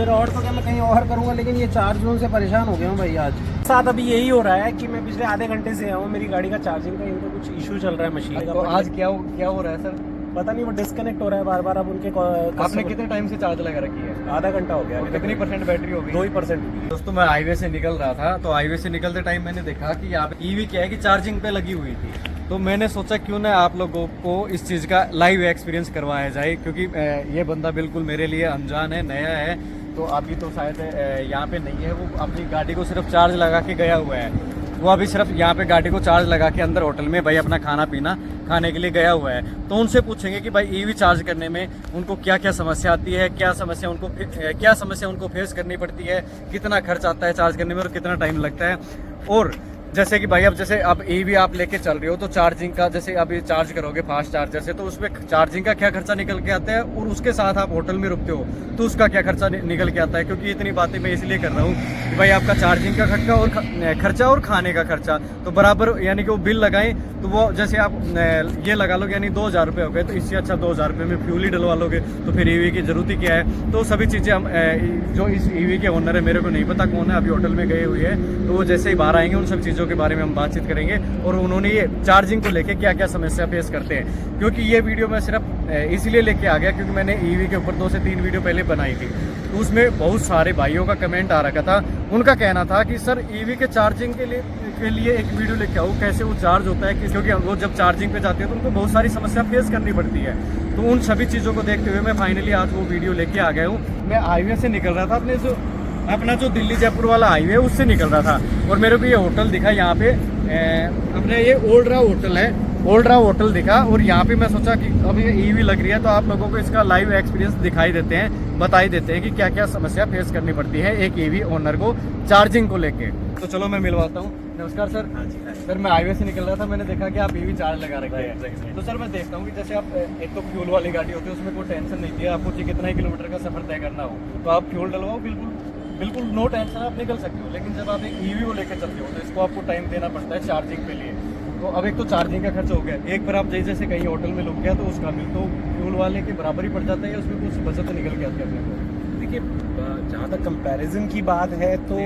फिर और तो क्या मैं कहीं और करूँगा, लेकिन ये चार्ज जोन से परेशान हो गया हूँ भाई आज। साथ अभी यही हो रहा है कि मैं पिछले आधे घंटे से आऊँ, मेरी गाड़ी का चार्जिंग का इनको कुछ इशू चल रहा है मशीन का। तो आज क्या हो रहा है सर? पता नहीं, वो डिस्कनेक्ट हो रहा है बार बार। अब उनके आपने कितने टाइम से चार्ज लगा रखी है? आधा घंटा हो गया। कितनी परसेंट बैटरी हो गई? 2% दोस्तों मैं हाईवे से निकल रहा था, तो हाईवे से निकलते टाइम मैंने देखा कि यहाँ पे ईवी क्या है कि चार्जिंग पे लगी हुई थी। तो मैंने सोचा क्यों ना आप लोगों को इस चीज़ का लाइव एक्सपीरियंस करवाया जाए, क्योंकि ये बंदा बिल्कुल मेरे लिए अनजान है, नया है। तो अभी तो शायद यहाँ पे नहीं है, वो अपनी गाड़ी को सिर्फ चार्ज लगा के गया हुआ है। वो अभी सिर्फ यहाँ पे गाड़ी को चार्ज लगा के अंदर होटल में भाई अपना खाना पीना खाने के लिए गया हुआ है। तो उनसे पूछेंगे कि भाई ईवी चार्ज करने में उनको क्या क्या समस्या आती है, क्या समस्या उनको फेस करनी पड़ती है, कितना खर्च आता है चार्ज करने में और कितना टाइम लगता है। और जैसे कि भाई अब जैसे अब ईवी आप लेके चल रहे हो, तो चार्जिंग का जैसे अभी चार्ज करोगे फास्ट चार्जर से, तो उसमें चार्जिंग का क्या खर्चा निकल के आता है, और उसके साथ आप होटल में रुकते हो तो उसका क्या खर्चा निकल के आता है। क्योंकि इतनी बातें मैं इसलिए कर रहा हूँ कि भाई आपका चार्जिंग का खर्चा और खाने का खर्चा तो बराबर, यानी कि वो बिल लगाएं तो वो जैसे आप ये लगा लोगे यानी 2000 रुपये हो गए, तो इससे अच्छा 2000 रुपये में फ्यूल ही डलवा लोगे, तो फिर ईवी की जरूरत ही क्या है। तो सभी चीज़ें हम जो इस ईवी के ओनर है, मेरे को नहीं पता कौन है, अभी होटल में गए हुए हैं, तो वो जैसे ही बाहर आएंगे उन सब चीज़ों के बारे में हम बातचीत करेंगे। और उन्होंने ये चार्जिंग को लेके क्या क्या समस्या फेस करते हैं, क्योंकि ये वीडियो मैं सिर्फ इसलिए लेके आ गया क्योंकि मैंने ईवी के ऊपर 2 से 3 वीडियो पहले बनाई थी, तो उसमें बहुत सारे भाइयों का कमेंट आ रखा था। उनका कहना था कि सर ईवी के चार्जिंग के लिए एक वीडियो लेके आओ, कैसे वो चार्ज होता है, क्योंकि वो जब चार्जिंग पे जाते हैं तो उनको बहुत सारी समस्या फेस करनी पड़ती है। तो उन सभी चीज़ों को देखते हुए मैं फाइनली आज वो वीडियो लेके आ गया हूँ। मैं हाईवे से निकल रहा था, अपना जो दिल्ली जयपुर वाला हाईवे उससे निकल रहा था, और मेरे को ये होटल दिखा यहाँ पे, अपने ये ओल्ड्रा होटल है, ओल्ड्रा होटल दिखा। और यहाँ पे मैं सोचा कि अब ये ईवी लग रही है तो आप लोगों को इसका लाइव एक्सपीरियंस दिखाई देते हैं, बताई देते हैं कि क्या क्या समस्या फेस करनी पड़ती है एक ईवी ओनर को चार्जिंग को लेके। तो चलो मैं मिलवाता हूँ। नमस्कार सर। हाँ जी। सर मैं हाईवे से निकल रहा था, मैंने देखा कि आप ईवी चार्ज लगा रखे हैं। तो सर मैं देखता हूँ कि जैसे आप एक तो फ्यूल वाली गाड़ी होती है, उसमें कोई टेंशन नहीं थी, आपको कितना ही किलोमीटर का सफर तय करना हो तो आप फ्यूल डलवाओ, बिल्कुल नो टेंशन, आप निकल सकते हो। लेकिन जब आप एक ईवी को लेकर चलते हो तो इसको आपको टाइम देना पड़ता है चार्जिंग के लिए। तो अब एक तो चार्जिंग का खर्च हो गया, एक बार आप जैसे कहीं होटल में रुक गया तो उसका बिल तो फ्यूल वाले के बराबर ही पड़ जाता है, उसमें कुछ बचत निकल के आती है अपने को। देखिए, जहाँ तक कंपैरिजन की बात है तो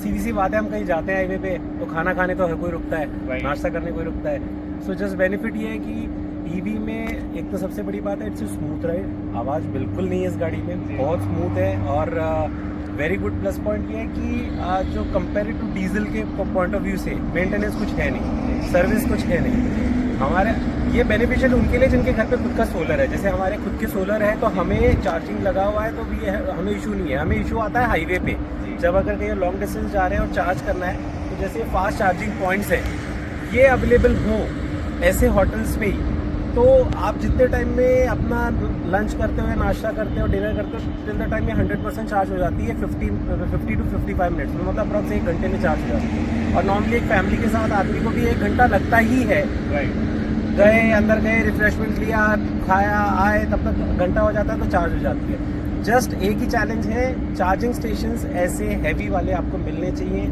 सीधी सी बात है, हम कहीं जाते हैं हाईवे पे तो खाना खाने तो हर कोई रुकता है, नाश्ता करने कोई रुकता है। सो जस्ट बेनिफिट ये है कि ईवी में एक तो सबसे बड़ी बात है इट्स स्मूथ राइड, आवाज़ बिल्कुल नहीं है इस गाड़ी में, बहुत स्मूथ है। और वेरी गुड प्लस पॉइंट ये है कि जो कंपेयर टू डीजल के पॉइंट ऑफ व्यू से मेंटेनेंस कुछ है नहीं, सर्विस कुछ है नहीं। हमारे ये बेनिफिशियल उनके लिए जिनके घर पे खुद का सोलर है, जैसे हमारे खुद के सोलर है तो हमें चार्जिंग लगा हुआ है, तो भी हमें इशू नहीं है। हमें इशू आता है हाईवे पे, जब अगर कहीं लॉन्ग डिस्टेंस जा रहे हैं और चार्ज करना है, तो जैसे फास्ट चार्जिंग पॉइंट्स हैं ये अवेलेबल हो ऐसे होटल्स पे ही, तो आप जितने टाइम में अपना लंच करते हुए, नाश्ता करते हो, डिनर करते हो, टिल द टाइम में 100% चार्ज हो जाती है 50 to 55 मिनट्स में, मतलब अप्रॉक्स 1 घंटे में चार्ज हो जाती है। और नॉर्मली एक फैमिली के साथ आदमी को भी 1 घंटा लगता ही है। गए अंदर गए, रिफ्रेशमेंट लिया, खाया, आए, तब तक घंटा हो जाता है तो चार्ज हो जाती है। जस्ट एक ही चैलेंज है, चार्जिंग स्टेशंस ऐसे हैवी वाले आपको मिलने चाहिए।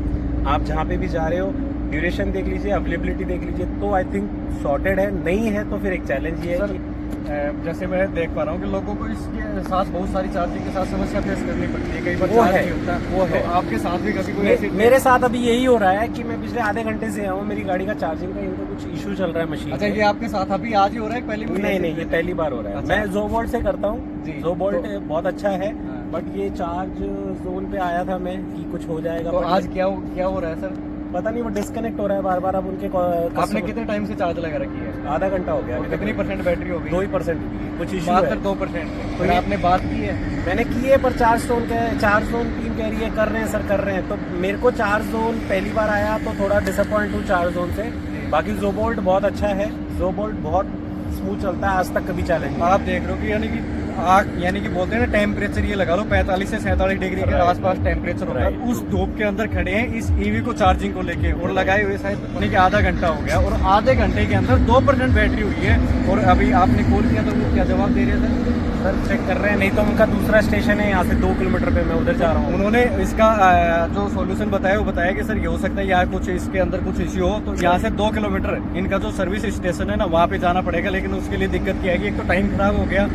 आप जहाँ पे भी जा रहे हो ड्यूरेशन देख लीजिए, अवेलेबिलिटी देख लीजिए, तो आई थिंक सॉर्टेड है। नहीं है तो फिर एक चैलेंज ये है कि जैसे मैं देख पा रहा हूँ कि लोगों को इसके साथ बहुत सारी चार्जिंग के साथ समस्या फेस करनी पड़ती है, कई बार वो चार्ज है, नहीं होता। वो है। तो आपके साथ भी कभी कोई ऐसी? मेरे साथ अभी यही हो रहा है कि मैं पिछले आधे घंटे से आऊँ, मेरी गाड़ी का चार्जिंग का इनको कुछ इशू चल रहा है मशीन। अच्छा, ये आपके साथ अभी आज ही हो रहा है? पहले नहीं, ये पहली बार हो रहा है। अच्छा। मैं ज़ोबोल्ट से करता हूँ, ज़ोबोल्ट बहुत अच्छा है, बट ये चार्ज जोन पे आया था मैं कि कुछ हो जाएगा। तो आज क्या हो रहा है सर? पता नहीं, वो डिस्कनेक्ट हो रहा है बार बार। अब उनके आपने कितने टाइम से चार्ज लगा रखी है? आधा घंटा हो गया। कितनी परसेंट बैटरी हो गई? 2% कुछ इशू मात्र है। 2%। तो तो आपने बात की है? मैंने की है, पर 4 जोन टीम कह रही है कर रहे हैं सर, कर रहे हैं। तो मेरे को 4 जोन पहली बार आया तो थोड़ा डिसअपॉइंट हूँ 4 जोन से। बाकी ज़ोबोल्ट बहुत अच्छा है, ज़ोबोल्ट बहुत स्मूथ चलता है, आज तक कभी चैलेंज। आप देख रहे हो कि यानी कि बोलते हैं ना, टेम्परेचर ये लगा लो 45 से 47 डिग्री के आसपास टेम्परेचर होगा। उस धूप के अंदर खड़े हैं इस ईवी को चार्जिंग को लेके, और लगाए हुए शायद यानी कि आधा घंटा हो गया, और आधे घंटे के अंदर 2% बैटरी हुई है। और अभी आपने कॉल किया तो वो क्या जवाब दे रहे थे? सर चेक कर रहे हैं, नहीं तो उनका दूसरा स्टेशन है यहाँ से 2 किलोमीटर पे, मैं उधर जा रहा हूँ। उन्होंने इसका जो सॉल्यूशन बताया वो बताया कि सर ये हो सकता है यार कुछ इसके अंदर कुछ इश्यू हो, तो यहाँ से 2 किलोमीटर इनका जो सर्विस स्टेशन है ना वहाँ पे जाना पड़ेगा। लेकिन उसके लिए दिक्कत क्या है कि एक तो टाइम खराब हो गया,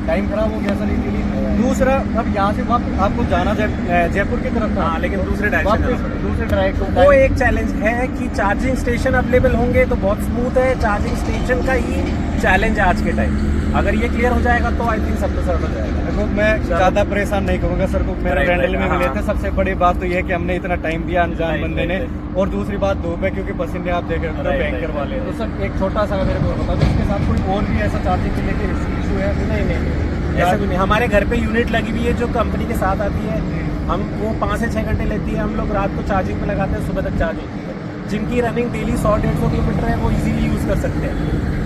टाइम टाइम खराब हो गया सर इसीलिए। दूसरा, अब यहाँ से वापस आपको जाना जयपुर की तरफ था, हाँ, लेकिन दूसरे डायरेक्शन वापस में दूसरे डायरेक्शन वो एक चैलेंज है कि चार्जिंग स्टेशन अवेलेबल होंगे तो बहुत स्मूथ है। चार्जिंग स्टेशन का ही चैलेंज है आज के टाइम। अगर ये क्लियर हो जाएगा तो आई थिंक सब कुछ सरल हो जाएगा। देखो, मैं ज़्यादा परेशान नहीं करूंगा सर को। मेरे रैंडल में मिले थे। सबसे बड़ी बात तो ये है कि हमने इतना टाइम दिया अनजान बंदे ने, और दूसरी बात धूप है क्योंकि पसीने आप देख रहे हो बैंकर वाले। तो सर एक छोटा सा मेरे को बता दो, इसके साथ कोई और भी ऐसा चार्जिंग के लेके इशू है? नहीं, ऐसा भी नहीं। हमारे घर पे यूनिट लगी हुई है जो कंपनी के साथ आती है। हम वो 5 से 6 घंटे लेती है। हम लोग रात को चार्जिंग पे लगाते हैं, सुबह तक चार्ज होती है। जिनकी रनिंग डेली 100-150 किलोमीटर है वो इजीली यूज़ कर सकते हैं,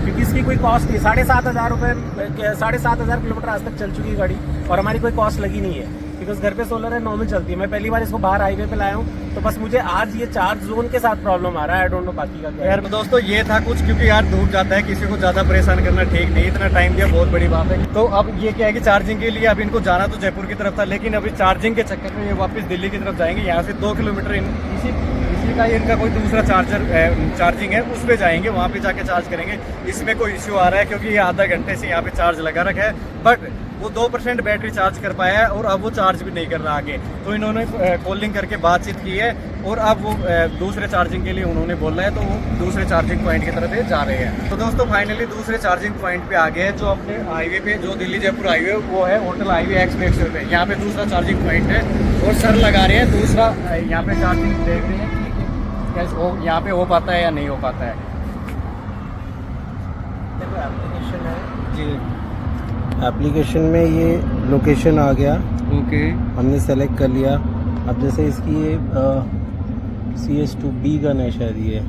क्योंकि इसकी कोई कॉस्ट नहीं। 7,500 रुपये 7,500 किलोमीटर आज तक चल चुकी है गाड़ी, और हमारी कोई कॉस्ट लगी नहीं है, बिकॉज घर पे सोलर है, नॉर्मल चलती है। मैं पहली बार इसको बाहर हाईवे पे लाया हूँ, तो बस मुझे आज ये चार्ज जोन के साथ प्रॉब्लम आ रहा है। आई डोंट नो बाकी का क्या है। यार दोस्तों, ये था कुछ, क्योंकि यार धूप जाता है, किसी को ज़्यादा परेशान करना ठीक नहीं। इतना टाइम दिया, बहुत बड़ी बात है। तो अब ये क्या है कि चार्जिंग के लिए अब इनको जाना तो जयपुर की तरफ था, लेकिन अभी चार्जिंग के चक्कर में ये वापस दिल्ली की तरफ जाएंगे। यहाँ से 2 किलोमीटर इसी का इनका कोई दूसरा चार्जिंग है, उस पर जाएंगे, वहाँ पे जाके चार्ज करेंगे। इसमें कोई इश्यू आ रहा है क्योंकि ये आधा घंटे से यहाँ पे चार्ज लगा रखा है, बट वो 2% बैटरी चार्ज कर पाया है, और अब वो चार्ज भी नहीं कर रहा आगे। तो इन्होंने कॉलिंग करके बातचीत की है, और अब वो दूसरे चार्जिंग के लिए उन्होंने बोला है, तो वो दूसरे चार्जिंग पॉइंट की तरफ जा रहे हैं। तो दोस्तों फाइनली दूसरे चार्जिंग पॉइंट पे आ गए हैं, जो अपने हाईवे पे, जो दिल्ली जयपुर हाईवे, वो है होटल हाईवे एक्सप्रेस पे। यहाँ पे दूसरा चार्जिंग पॉइंट है, और सर लगा रहे हैं दूसरा। यहाँ पे चार्जिंग देख रहे हैं कि कैसे यहाँ पे हो पाता है या नहीं हो पाता है। एप्लीकेशन है जी, एप्लीकेशन में ये लोकेशन आ गया, ओके, हमने सेलेक्ट कर लिया। अब जैसे इसकी ये CS2B गन है शायद, ये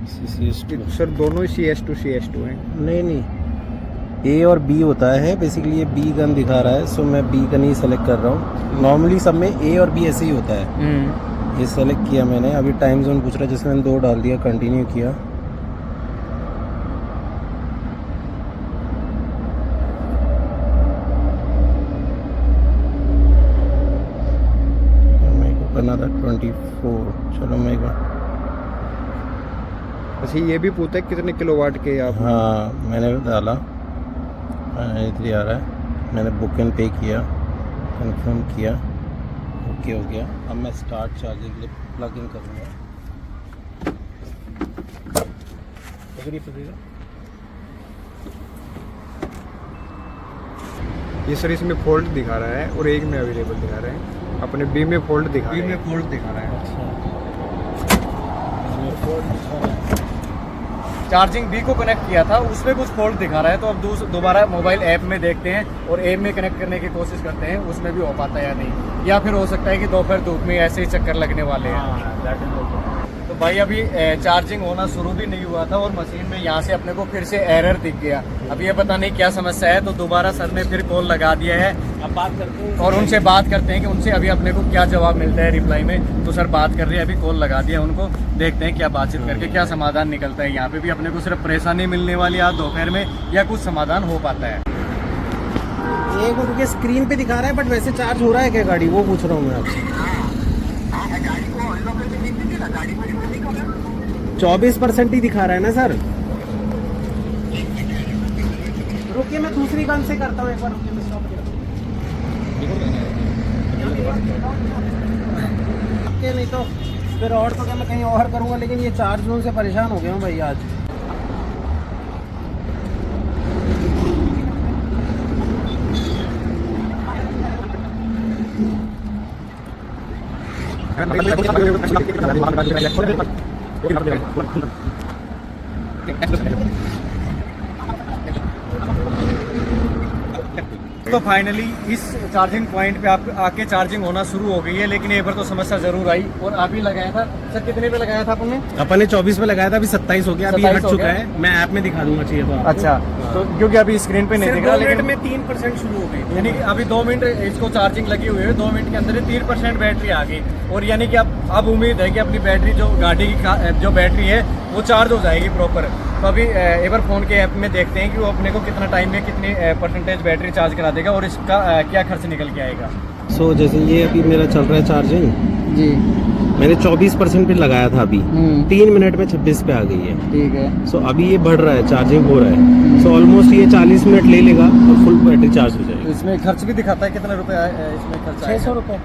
CS2। सर दोनों ही CS2 हैं। नहीं, A और B होता है बेसिकली। ये B गन दिखा रहा है, सो मैं B गन ही सेलेक्ट कर रहा हूँ। नॉर्मली सब में A और B ऐसे ही होता है। ये सेलेक्ट किया मैंने। अभी टाइम जोन पूछ रहा है, जिसमें मैंने 2 डाल दिया, कंटिन्यू किया। करना था 24। चलो मैं अच्छा, ये भी पूछता है कितने किलोवाट के आप? हाँ, मैंने डाला, 3 आ रहा है। मैंने बुक एंड पे किया, कंफर्म किया, ओके हो गया। अब मैं स्टार्ट चार्जिंग के लिए प्लग इन करूँगा। ये सर इसमें फॉल्ट दिखा रहा है, और एक में अवेलेबल दिखा रहा है। अपने बी में फॉल्ट दिखा रहा है। बी में फॉल्ट दिखा रहा है। चार्जिंग बी को कनेक्ट किया था, उसमें कुछ फॉल्ट दिखा रहा है। तो अब दोबारा मोबाइल ऐप में देखते हैं, और ऐप में कनेक्ट करने की कोशिश करते हैं, उसमें भी हो पाता है या नहीं। या फिर हो सकता है कि दोपहर धूप में ऐसे ही चक्कर लगने वाले हैं। तो भाई अभी चार्जिंग होना शुरू भी नहीं हुआ था, और मशीन में यहाँ से अपने को फिर से एरर दिख गया। अब ये पता नहीं क्या समस्या है, तो दोबारा सर ने फिर कॉल लगा दिया है। अब बात करते हैं और उनसे बात करते हैं कि उनसे अभी अपने को क्या जवाब मिलता है रिप्लाई में। तो सर बात कर रहे हैं, अभी कॉल लगा दिया उनको, देखते हैं क्या बातचीत करके क्या समाधान निकलता है। यहाँ पे भी अपने को सिर्फ परेशानी मिलने वाली आज दोपहर में, या कुछ समाधान हो पाता है। ये क्योंकि स्क्रीन पे दिखा रहा है, बट वैसे चार्ज हो रहा है क्या गाड़ी, वो पूछ रहा हूँ मैं आपसे। 24% ही दिखा रहा है ना सर। रुकिए, मैं दूसरी गन से करता हूँ एक बार। रुकिए, मैं स्टॉप करके नहीं तो फिर और तो क्या मैं कहीं और करूँगा, लेकिन ये चार्ज जोन से परेशान हो गया हूँ भाई आज। तो फाइनली इस चार्जिंग पॉइंट पे आप आके चार्जिंग होना शुरू हो गई है, लेकिन एक बार तो समस्या जरूर आई। और अभी लगाया था सर, कितने पे लगाया था आपने? अपन ने 24 पे लगाया था, अभी 27 हो गया, अभी हट चुका है। मैं ऐप में दिखा दूंगा, चाहिए तो आपको। अच्छा, तो क्योंकि अभी स्क्रीन पे नहीं दिख रहा, लेकिन में 3% शुरू हो गई, यानी कि अभी 2 मिनट इसको चार्जिंग लगी हुई है, 2 मिनट के अंदर 3% बैटरी आ गई। और यानी कि अब उम्मीद है कि अपनी बैटरी, जो गाड़ी की जो बैटरी है, वो चार्ज हो जाएगी प्रॉपर। तो अभी एक बार फ़ोन के ऐप में देखते हैं कि वो अपने को कितना टाइम में कितनी परसेंटेज बैटरी चार्ज करा देगा, और इसका क्या खर्च निकल के आएगा। जैसे ये अभी मेरा चल रहा है चार्जिंग जी। मैंने 24% पे लगाया था अभी, 3 मिनट में 26 पे आ गई है। ठीक है। सो अभी ये बढ़ रहा है, चार्जिंग हो रहा है। सो ऑलमोस्ट ये 40 मिनट ले लेगा और फुल बैटरी चार्ज हो तो जाएगी। इसमें खर्च भी दिखाता है कितना रुपए इसमें खर्च आएगा? 600 रुपये,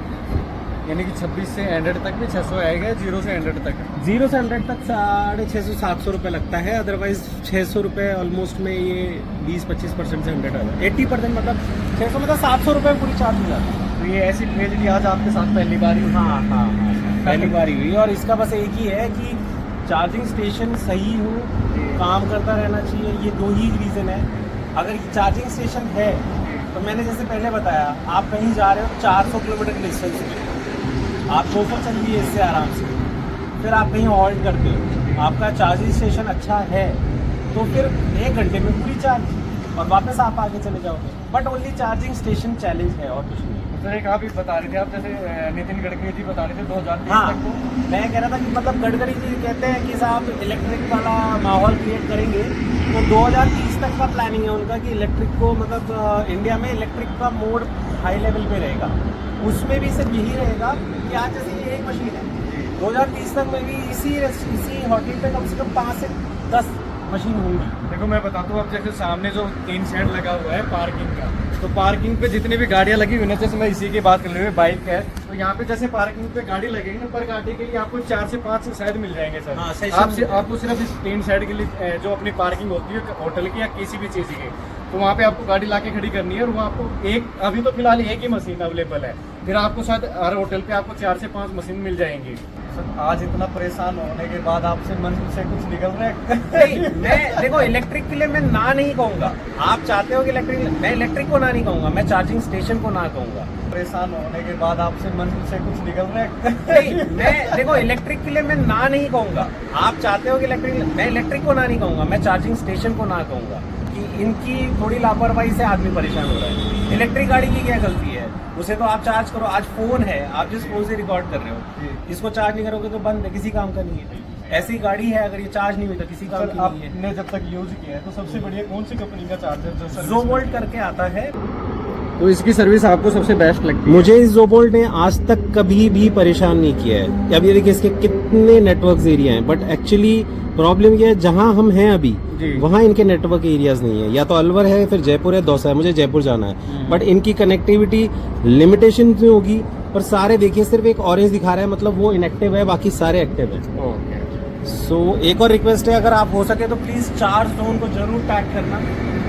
यानी कि 26 से 100 तक भी 600 आएगा, 0 से 100 तक। 0 से 100 तक 650-700 रुपये लगता है। अदरवाइज 600 रुपये ऑलमोस्ट में ये 20-25% से 100 आ जाता है। 80% मतलब 600 मतलब 700 रुपये पूरी चार्ज हो जाती है। तो ये ऐसी ट्रेजेडी आज आपके साथ पहली बार ही हुई। हाँ, पहली बार ही हुई। और इसका बस एक ही है कि चार्जिंग स्टेशन सही हो, काम करता रहना चाहिए। ये 2 ही रीज़न है। अगर चार्जिंग स्टेशन है तो मैंने जैसे पहले बताया, आप कहीं जा रहे हो 400 किलोमीटर की डिस्टेंस पे, आप 200 चलिए इससे आराम से, फिर आप कहीं हॉल्ट करते हो, आपका चार्जिंग स्टेशन अच्छा है तो फिर 1 घंटे में पूरी चार्ज और वापस आप आगे चले जाओगे। But only charging station challenge है और कुछ नहीं। तो एक आप ही बता रहे थे, आप जैसे नितिन गडकरी जी बता रहे थे 2030 हाँ, तक को। मैं कह रहा था कि मतलब गडकरी जी कहते हैं कि साहब इलेक्ट्रिक वाला माहौल क्रिएट करेंगे, तो 2030 तक का प्लानिंग है उनका कि इलेक्ट्रिक को मतलब इंडिया में इलेक्ट्रिक का मोड हाई लेवल पे रहेगा। उसमें भी सिर्फ यही रहेगा कि आज जैसे ये एक मशीन है, 2030 तक में भी इसी होटल पे कम से कम 5 से 10 मशीन होंगी। देखो मैं बताता हूँ, अब जैसे सामने जो 3 शेड लगा हुआ है पार्किंग का, तो पार्किंग पे जितनी भी गाड़ियाँ लगी हुई है, जैसे मैं इसी की बात कर रही हूँ, बाइक है, तो यहाँ पे जैसे पार्किंग पे गाड़ी लगेगी ना, पर गाड़ी के लिए आपको 4 से 5 शायद मिल जाएंगे सर। हाँ, आपको सिर्फ इस 3 शेड के लिए जो अपनी पार्किंग होती है होटल की या किसी भी चीज़ की, तो वहाँ पे आपको गाड़ी लाके खड़ी करनी है और वहाँ आपको अभी तो फिलहाल एक ही मशीन अवेलेबल है, फिर आपको शायद हर होटल पे आपको 4 से 5 मशीन मिल जाएंगी। सर आज इतना परेशान होने के बाद आपसे मन से कुछ निकल रहा है? नहीं, मैं देखो इलेक्ट्रिक के लिए मैं ना नहीं कहूँगा। आप चाहते हो कि इलेक्ट्रिक, मैं इलेक्ट्रिक को ना नहीं कहूँगा, मैं चार्जिंग स्टेशन को ना कहूँगा। परेशान होने के बाद आपसे मन से कुछ निकल रहा है? नहीं, मैं देखो इलेक्ट्रिक के लिए मैं ना नहीं कहूँगा। आप चाहते हो कि इलेक्ट्रिक, मैं इलेक्ट्रिक को ना नहीं कहूँगा, मैं चार्जिंग स्टेशन को ना कहूँगा कि इनकी थोड़ी लापरवाही से आदमी परेशान हो रहा है। इलेक्ट्रिक गाड़ी की क्या गलती है? उसे तो आप चार्ज करो। आज फोन है, आप जिस फोन से रिकॉर्ड कर रहे हो, इसको चार्ज नहीं करोगे तो बंद है, किसी काम का नहीं है। ऐसी गाड़ी है, अगर ये चार्ज नहीं हुई तो किसी काम की नहीं है। आपने जब तक यूज किया है तो सबसे बढ़िया कौन सी कंपनी का चार्जर जो सर्विस जोबोल्ट करके आता है, तो इसकी सर्विस आपको सबसे बेस्ट लगती है? मुझे इस जोबोल्ट ने आज तक कभी भी परेशान नहीं किया है। अब ये देखिए इसके कितने नेटवर्क एरिया हैं, बट एक्चुअली प्रॉब्लम ये है जहाँ हम हैं अभी वहाँ इनके नेटवर्क एरियाज नहीं है। या तो अलवर है, फिर जयपुर है, दौसा है, मुझे जयपुर जाना है, बट इनकी कनेक्टिविटी लिमिटेशन में होगी। पर सारे देखिए सिर्फ एक ऑरेंज दिखा रहा है, मतलब वो इनएक्टिव है, बाकी सारे एक्टिव है। सो एक और रिक्वेस्ट है, अगर आप हो सके तो प्लीज चार्ज जोन को जरूर टैग करना।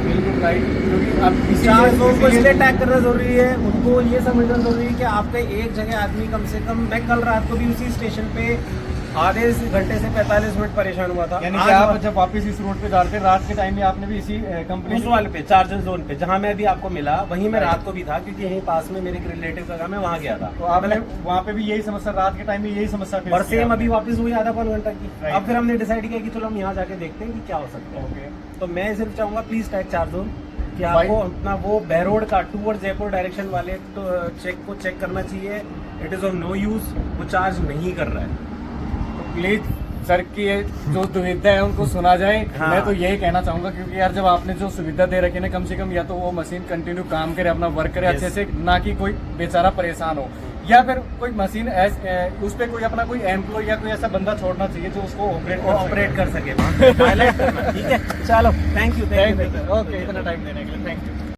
बिल्कुल राइट, क्योंकि आप चार्ज जोन को इसलिए टैग करना जरूरी है, उनको ये समझना जरूरी है कि आपके एक जगह आदमी कम से कम, मैं कल रात को भी उसी स्टेशन पे आधे घंटे से 45 मिनट परेशान हुआ था। यानी कि आप जब वापस इस रोड पे जा रहे थे रात के टाइम में, आपने भी इसी कंपनी उस वाले पे चार्जर जोन पे जहाँ मैं अभी आपको मिला, वहीं मैं रात को भी था, क्योंकि यहीं पास में मेरे रिलेटिव का काम है, वहाँ गया था। तो आपने वहाँ पे भी यही समस्या, रात के टाइम में यही समस्या face और किया सेम आपने? अभी वापस हुई आधा पौन घंटा की। अब फिर हमने डिसाइड किया कि चलो हम यहाँ जाके देखते हैं कि क्या हो सकता है। तो मैं सिर्फ चाहूंगा प्लीज टैग चार्ज जोन कि आपको अपना वो बैरोड का टूवर्ड जयपुर डायरेक्शन वाले तो चेक को चेक करना चाहिए। It is of no use, वो चार्ज नहीं कर रहा है। प्लीज सर की ये जो दुविधा है उनको सुना जाए। हाँ। मैं तो यही कहना चाहूंगा, क्योंकि यार जब आपने जो सुविधा दे रखी है ना, कम से कम या तो वो मशीन कंटिन्यू काम करे, अपना वर्क करे अच्छे से, ना कि कोई बेचारा परेशान हो, या फिर कोई मशीन उस पर कोई अपना कोई एम्प्लॉय या कोई ऐसा बंदा छोड़ना चाहिए जो उसको ऑपरेट कर सके। ठीक है, चलो थैंक यू। ओके, इतना टाइम देने के लिए थैंक यू।